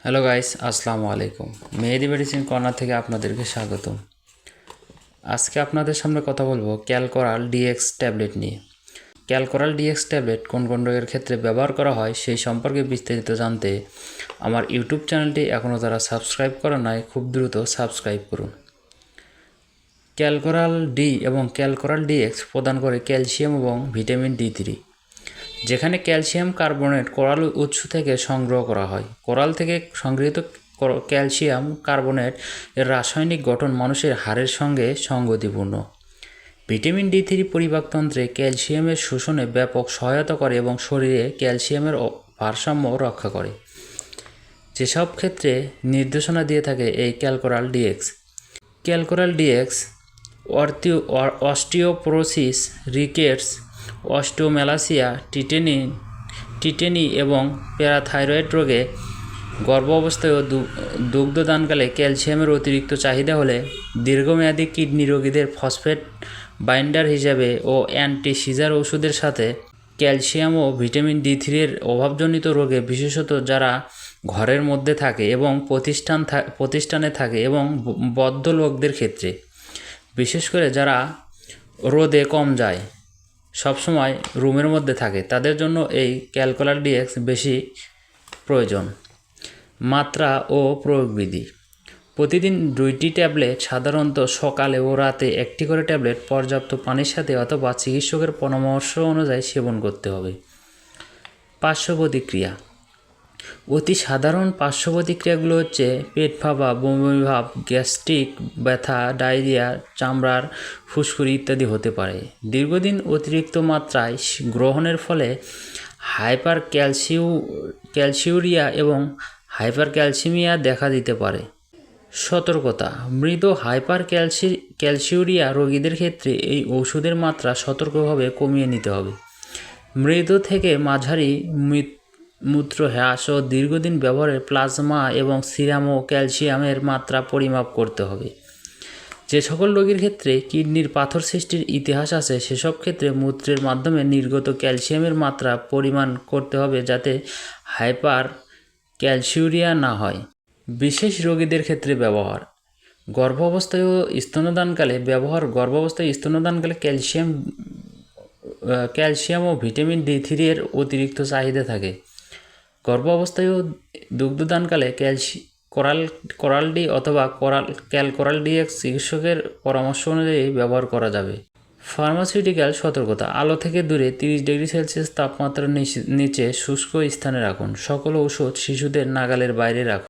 Hello guys, আসসালামু আলাইকুম। মেহেদি medicine corner থেকে আপনাদেরকে স্বাগতম। আজকে আপনাদের সামনে কথা বলবো ক্যালকোরাল ডিএক্স ট্যাবলেট নিয়ে। ক্যালকোরাল ডিএক্স ট্যাবলেট কোন কোন রোগের ক্ষেত্রে ব্যবহার করা হয় সেই সম্পর্কে বিস্তারিত জানতে আমার ইউটিউব চ্যানেলটি এখনও যারা সাবস্ক্রাইব করা নাই খুব দ্রুত সাবস্ক্রাইব করুন। ক্যালকোরাল ডি এবং ক্যালকোরাল ডিএক্স প্রদান করে ক্যালসিয়াম এবং ভিটামিন ডি3, যেখানে ক্যালসিয়াম কার্বনেট কোরাল উৎস থেকে সংগ্রহ করা হয়। কোরাল থেকে সংগৃহীত ক্যালসিয়াম কার্বনেট এর রাসায়নিক গঠন মানুষের হাড়ের সঙ্গে সঙ্গতিপূর্ণ। ভিটামিন ডি3 পরিপাকতন্ত্রে ক্যালসিয়ামের শোষণে ব্যাপক সহায়তা করে এবং শরীরে ক্যালসিয়ামের ভারসাম্য রক্ষা করে। যেসব ক্ষেত্রে নির্দেশনা দিয়ে থাকে এই Calcoral DX. Calcoral DX osteoporosis, rickets, osteomalacia, tetany এবং প্যারাথাইরয়েড রোগে, গর্ভাবস্থায় ও দুগ্ধদানকালে ক্যালসিয়ামের অতিরিক্ত চাহিদা হলে, দীর্ঘমেয়াদী কিডনি রোগীদের ফসফেট বাইন্ডার হিসাবে ও অ্যান্টি সিজার ওষুধের সাথে ক্যালসিয়াম ও ভিটামিন ডি3 এর অভাবজনিত রোগে, বিশেষত যারা ঘরের মধ্যে থাকে এবং প্রতিষ্ঠানে থাকে এবং বদ্ধ লোকদের ক্ষেত্রে, বিশেষ করে যারা রোদে কম যায়, সবসময় রুমের মধ্যে থাকে, তাদের জন্য এই ক্যালকোরাল ডিএক্স বেশি প্রয়োজন। মাত্রা ও প্রয়োগবিধি: প্রতিদিন 2টি ট্যাবলেট, সাধারণত সকালে ও রাতে 1টি করে ট্যাবলেট পর্যাপ্ত পানির সাথে অথবা চিকিৎসকের পরামর্শ অনুযায়ী সেবন করতে হবে। পার্শ্ব প্রতিক্রিয়া: অতি সাধারণ পার্শ্ব প্রতিক্রিয়াগুলো হচ্ছে পেট ফাঁপা, বমি ভাব, গ্যাস্ট্রিক ব্যথা, ডায়রিয়া, চামড়ার ফুসকুড়ি ইত্যাদি হতে পারে। দীর্ঘদিন অতিরিক্ত মাত্রায় গ্রহণের ফলে হাইপার ক্যালসিউরিয়া এবং হাইপার ক্যালসিমিয়া দেখা দিতে পারে। সতর্কতা: মৃদু হাইপার ক্যালসিউরিয়া রোগীদের ক্ষেত্রে এই ওষুধের মাত্রা সতর্কভাবে কমিয়ে নিতে হবে। মৃদু থেকে মাঝারি মূত্র হ্রাস ও দীর্ঘদিন ব্যবহারে প্লাজমা এবং সিরাম ও ক্যালসিয়ামের মাত্রা পরিমাপ করতে হবে। যে সকল রোগীর ক্ষেত্রে কিডনির পাথর সৃষ্টির ইতিহাস আছে, সেসব ক্ষেত্রে মূত্রের মাধ্যমে নির্গত ক্যালসিয়ামের মাত্রা পরিমাণ করতে হবে যাতে হাইপার ক্যালসিউরিয়া না হয়। বিশেষ রোগীদের ক্ষেত্রে ব্যবহার: গর্ভাবস্থায় ও স্তন্যদানকালে ব্যবহার। গর্ভাবস্থায় স্তন্যদানকালে ক্যালসিয়াম ও ভিটামিন ডি3 এর অতিরিক্ত চাহিদা থাকে। গর্ভাবস্থায় ও দুগ্ধদানকালে কোরাল ডি অথবা ক্যালকোরাল ডিএক্স চিকিৎসকের পরামর্শ অনুযায়ী ব্যবহার করা যাবে। ফার্মাসিউটিক্যাল সতর্কতা: আলো থেকে দূরে 30 ডিগ্রি সেলসিয়াস তাপমাত্রার নিচে শুষ্ক স্থানে রাখুন। সকল ঔষধ শিশুদের নাগালের বাইরে রাখুন।